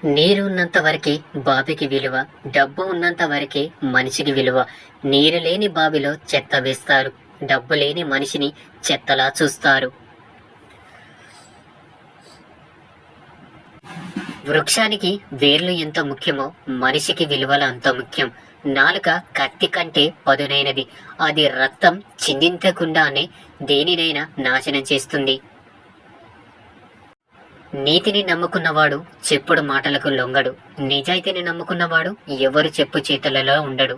నీరు ఉన్నంత వరకే బావికి విలువ, డబ్బు ఉన్నంత వరకే మనిషికి విలువ. నీరు లేని బావిలో చెత్త వేస్తారు, డబ్బు లేని మనిషిని చెత్తలా చూస్తారు. వృక్షానికి వేర్లు ఎంత ముఖ్యమో మనిషికి విలువల అంత ముఖ్యం. నాలుక కత్తి కంటే పదునైనది. అది రక్తం చిందించకుండానే దేనినైనా నాశనం చేస్తుంది. నీతిని నమ్ముకున్నవాడు చెప్పుడు మాటలకు లొంగడు. నిజాయితీని నమ్ముకున్నవాడు ఎవరు చెప్పు చేతులలో ఉండడు.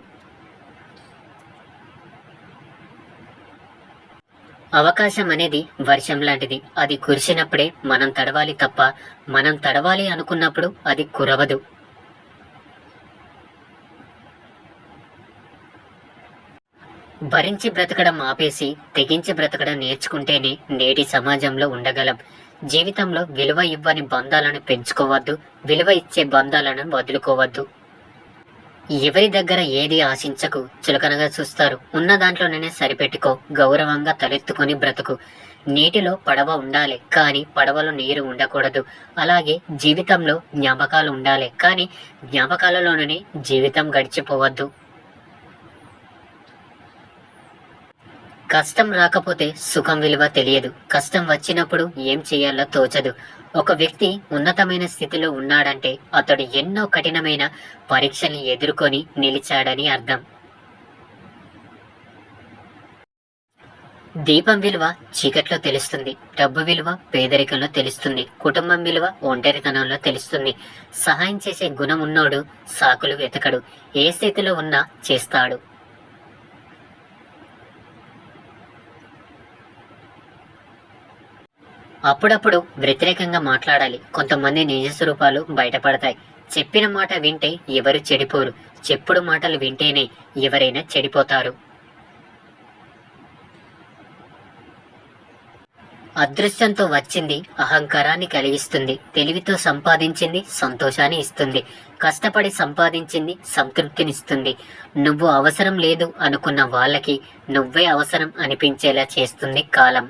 అవకాశం అనేది వర్షం లాంటిది. అది కురిసినప్పుడే మనం తడవాలి తప్ప మనం తడవాలి అనుకున్నప్పుడు అది కురవదు. భరించి బ్రతకడం ఆపేసి తెగించి బ్రతకడం నేర్చుకుంటేనే నేటి సమాజంలో ఉండగలం. జీవితంలో విలువ ఇవ్వని బంధాలను పెంచుకోవద్దు, విలువ ఇచ్చే బంధాలను వదులుకోవద్దు. ఎవరి దగ్గర ఏది ఆశించకు, చులకనగా చూస్తారు. ఉన్న దాంట్లోనే సరిపెట్టుకో, గౌరవంగా తలెత్తుకొని బ్రతుకు. నీటిలో పడవ ఉండాలి కానీ పడవలో నీరు ఉండకూడదు. అలాగే జీవితంలో జ్ఞాపకాలు ఉండాలి కానీ జ్ఞాపకాలలోనే జీవితం గడిచిపోవద్దు. కష్టం రాకపోతే సుఖం విలువ తెలియదు. కష్టం వచ్చినప్పుడు ఏం చేయాలో తోచదు. ఒక వ్యక్తి ఉన్నతమైన స్థితిలో ఉన్నాడంటే అతడు ఎన్నో కఠినమైన పరీక్షల్ని ఎదుర్కొని నిలిచాడని అర్థం. దీపం విలువ చీకట్లో తెలుస్తుంది, డబ్బు విలువ పేదరికంలో తెలుస్తుంది, కుటుంబం విలువ ఒంటరితనంలో తెలుస్తుంది. సహాయం చేసే గుణం ఉన్నోడు సాకులు వెతకడు, ఏ స్థితిలో ఉన్నా చేస్తాడు. అప్పుడప్పుడు వ్యతిరేకంగా మాట్లాడాలి. కొంతమంది నిజ స్వరూపాలు బయటపడతాయి. చెప్పిన మాట వింటే ఎవరు చెడిపోరు, చెప్పుడు మాటలు వింటేనే ఎవరైనా చెడిపోతారు. అదృష్టంతో వచ్చింది అహంకారాన్ని కలిగిస్తుంది, తెలివితో సంపాదించింది సంతోషాన్ని ఇస్తుంది, కష్టపడి సంపాదించింది సంతృప్తినిస్తుంది. నువ్వు అవసరం లేదు అనుకున్న వాళ్ళకి నువ్వే అవసరం అనిపించేలా చేస్తుంది కాలం.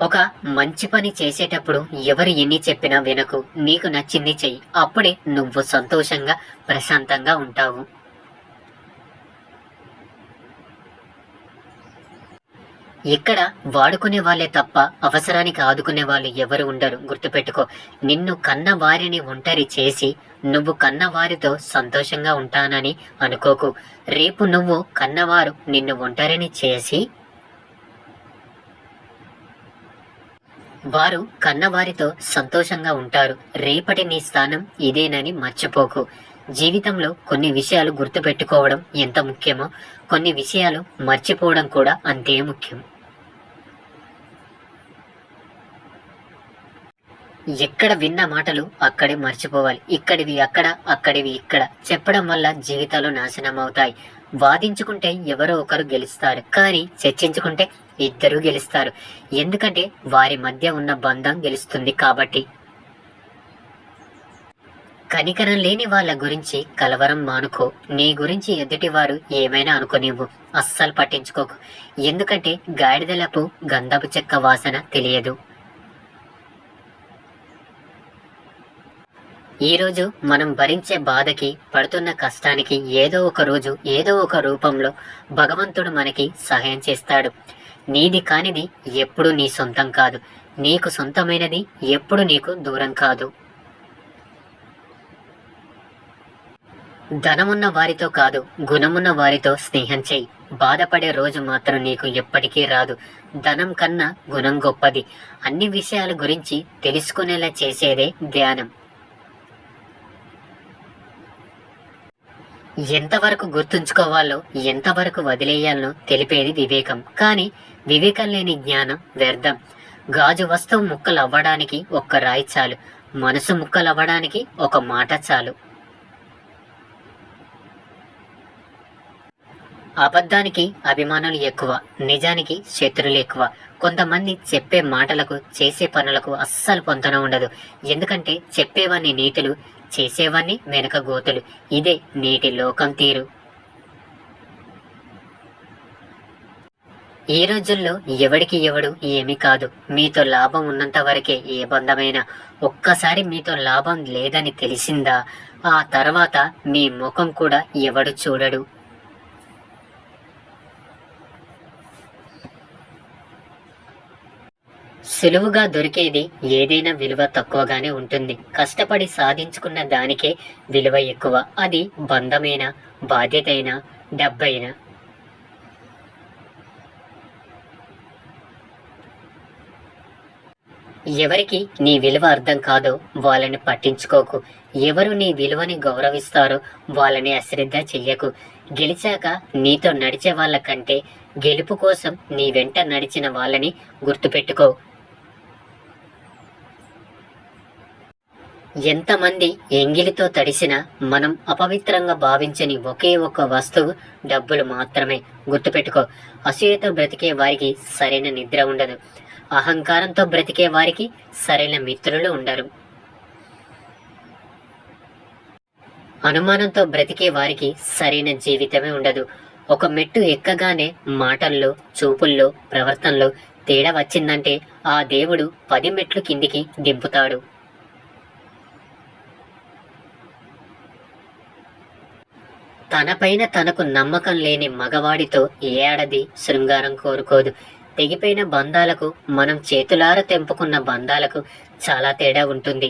ఒక మంచి పని చేసేటప్పుడు ఎవరు ఎన్ని చెప్పినా వినకు, నీకు నచ్చింది చెయ్యి. అప్పుడే నువ్వు సంతోషంగా ప్రశాంతంగా ఉంటావు. ఇక్కడ వాడుకునే వాళ్ళే తప్ప అవసరానికి ఆదుకునే వాళ్ళు ఎవరు ఉండరు. గుర్తుపెట్టుకో, నిన్ను కన్న వారిని ఒంటరి చేసి నువ్వు కన్న వారితో సంతోషంగా ఉంటానని అనుకోకు. రేపు నువ్వు కన్నవారు నిన్ను ఒంటరిని చేసి వారు కన్నవారితో సంతోషంగా ఉంటారు. రేపటి నీ స్థానం ఇదేనని మర్చిపోకు. జీవితంలో కొన్ని విషయాలు గుర్తుపెట్టుకోవడం ఎంత ముఖ్యమో కొన్ని విషయాలు మర్చిపోవడం కూడా అంతే ముఖ్యం. ఎక్కడ విన్న మాటలు అక్కడే మర్చిపోవాలి. ఇక్కడివి అక్కడ, అక్కడివి ఇక్కడ చెప్పడం వల్ల జీవితాలు నాశనం అవుతాయి. వాదించుకుంటే ఎవరో ఒకరు గెలుస్తారు, కానీ చర్చించుకుంటే ఇద్దరు గెలుస్తారు. ఎందుకంటే వారి మధ్య ఉన్న బంధం గెలుస్తుంది కాబట్టి. కనికరం లేని వాళ్ళ గురించి కలవరం మానుకో. నీ గురించి ఎదుటివారు ఏమైనా అనుకోనివ్వు, అస్సలు పట్టించుకోకు. ఎందుకంటే గాడిదలకు గంధపు చెక్క వాసన తెలియదు. ఈరోజు మనం భరించే బాధకి, పడుతున్న కష్టానికి ఏదో ఒక రోజు ఏదో ఒక రూపంలో భగవంతుడు మనకి సహాయం చేస్తాడు. నీది కానిది ఎప్పుడు నీ సొంతం కాదు, నీకు సొంతమైనది ఎప్పుడు నీకు దూరం కాదు. ధనమున్న వారితో కాదు, గుణమున్న వారితో స్నేహం చెయ్యి. బాధపడే రోజు మాత్రం నీకు ఎప్పటికీ రాదు. ధనం కన్నా గుణం గొప్పది. అన్ని విషయాల గురించి తెలుసుకునేలా చేసేదే ధ్యానం. ఎంతవరకు గుర్తుంచుకోవాలో ఎంతవరకు వదిలేయాలనో తెలిపేది వివేకం. కానీ వివేకం లేని జ్ఞానం వ్యర్థం. గాజు వస్తువు ముక్కలు అవ్వడానికి ఒక్క రాయి చాలు, మనసు ముక్కలు అవ్వడానికి ఒక మాట చాలు. అబద్ధానికి అభిమానులు ఎక్కువ, నిజానికి శత్రులు ఎక్కువ. కొంతమంది చెప్పే మాటలకు చేసే పనులకు అస్సలు పొంతన ఉండదు. ఎందుకంటే చెప్పేవాన్ని నీతులు, చేసేవాన్ని వెనక గోతులు. ఇదే నేటి లోకం తీరు. ఈ రోజుల్లో ఎవడికి ఎవడు ఏమీ కాదు. మీతో లాభం ఉన్నంత వరకే ఏ బంధమైనా. ఒక్కసారి మీతో లాభం లేదని తెలిసిందా, ఆ తర్వాత మీ ముఖం కూడా ఎవడు చూడడు. సులువుగా దొరికేది ఏదైనా విలువ తక్కువగానే ఉంటుంది. కష్టపడి సాధించుకున్న దానికే విలువ ఎక్కువ. అది బంధమైనా, బాధ్యతైనా, డబ్బైనా. ఎవరికి నీ విలువ అర్థం కాదో వాళ్ళని పట్టించుకోకు. ఎవరు నీ విలువని గౌరవిస్తారో వాళ్ళని అశ్రద్ధ చెయ్యకు. గెలిచాక నీతో నడిచే వాళ్ళ కంటే గెలుపు కోసం నీ వెంట నడిచిన వాళ్ళని గుర్తుపెట్టుకో. ఎంతమంది ఎంగిలితో తడిసినా మనం అపవిత్రంగా భావించని ఒకే ఒక్క వస్తువు డబ్బులు మాత్రమే. గుర్తుపెట్టుకో. అసూయతో బ్రతికే వారికి సరైన నిద్ర ఉండదు. అహంకారంతో బ్రతికే వారికి సరైన మిత్రులు ఉండరు. అనుమానంతో బ్రతికే వారికి సరైన జీవితమే ఉండదు. ఒక మెట్టు ఎక్కగానే మాటల్లో, చూపుల్లో, ప్రవర్తనలో తేడా వచ్చిందంటే ఆ దేవుడు 10 మెట్లు కిందికి దింపుతాడు. తనపైన తనకు నమ్మకం లేని మగవాడితో ఏ ఆడది శృంగారం కోరుకోదు. తెగిపోయిన బంధాలకు, మనం చేతులార తెంపుకున్న బంధాలకు చాలా తేడా ఉంటుంది.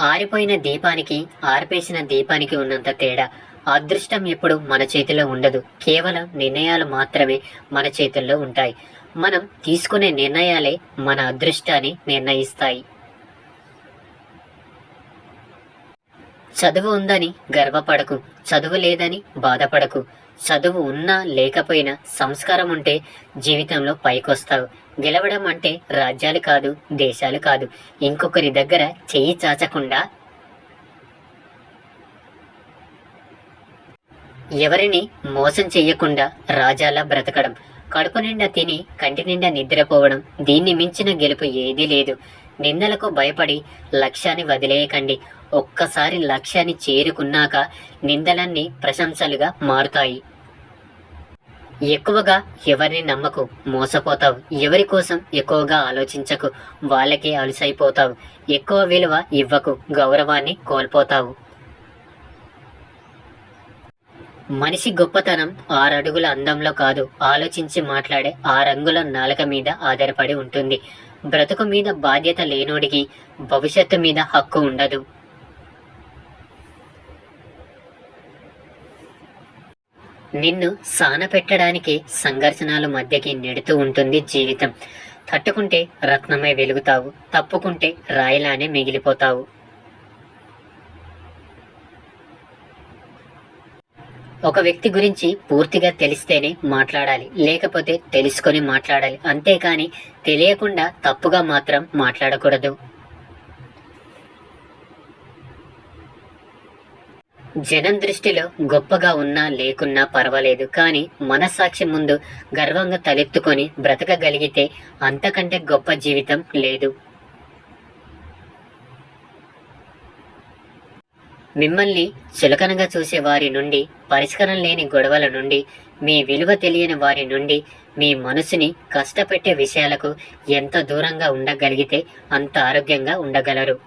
ఆరిపోయిన దీపానికి, ఆర్పేసిన దీపానికి ఉన్నంత తేడా. అదృష్టం ఎప్పుడు మన చేతిలో ఉండదు. కేవలం నిర్ణయాలు మాత్రమే మన చేతుల్లో ఉంటాయి. మనం తీసుకునే నిర్ణయాలే మన అదృష్టాన్ని నిర్ణయిస్తాయి. చదువు ఉందని గర్వపడకు. చదువు లేదని బాధపడకు. చదువు ఉన్నా లేకపోయినా సంస్కారం ఉంటే జీవితంలో పైకొస్తావు. గెలవడం అంటే రాజ్యాలు కాదు, దేశాలు కాదు. ఇంకొకరి దగ్గర చెయ్యి చాచకుండా, ఎవరిని మోసం చెయ్యకుండా రాజాలా బ్రతకడం. కడుపు నిండా తిని కంటి నిండా నిద్రపోవడం. దీన్ని మించిన గెలుపు ఏదీ లేదు. నిందలకు భయపడి లక్ష్యాన్ని వదిలేయకండి. ఒక్కసారి లక్ష్యాన్ని చేరుకున్నాక నిందలన్నీ ప్రశంసలుగా మారుతాయి. ఎక్కువగా ఎవరిని నమ్మకు, మోసపోతావు. ఎవరి కోసం ఎక్కువగా ఆలోచించకు, వాళ్ళకే అలుసైపోతావు. ఎక్కువ విలువ ఇవ్వకు, గౌరవాన్ని కోల్పోతావు. మనిషి గొప్పతనం 6 అడుగుల అందంలో కాదు, ఆలోచించి మాట్లాడే 6 అంగుళ నాలుక మీద ఆధారపడి ఉంటుంది. బ్రతుకు మీద బాధ్యత లేనోడికి భవిష్యత్తు మీద హక్కు ఉండదు. నిన్ను సానపెట్టడానికే సంఘర్షణల మధ్యకి నెడుతూ ఉంటుంది జీవితం. తట్టుకుంటే రత్నమై వెలుగుతావు, తప్పుకుంటే రాయిలానే మిగిలిపోతావు. ఒక వ్యక్తి గురించి పూర్తిగా తెలిస్తేనే మాట్లాడాలి, లేకపోతే తెలుసుకొని మాట్లాడాలి. అంతేకాని తెలియకుండా తప్పుగా మాత్రం మాట్లాడకూడదు. జనం దృష్టిలో గొప్పగా ఉన్నా లేకున్నా పర్వాలేదు, కానీ మనస్సాక్షి ముందు గర్వంగా తలెత్తుకొని బ్రతకగలిగితే అంతకంటే గొప్ప జీవితం లేదు. మిమ్మల్ని చులకనగా చూసే వారి నుండి, పరిష్కారం లేని గొడవల నుండి, మీ విలువ తెలియని వారి నుండి, మీ మనసుని కష్టపెట్టే విషయాలకు ఎంత దూరంగా ఉండగలిగితే అంత ఆరోగ్యంగా ఉండగలరు.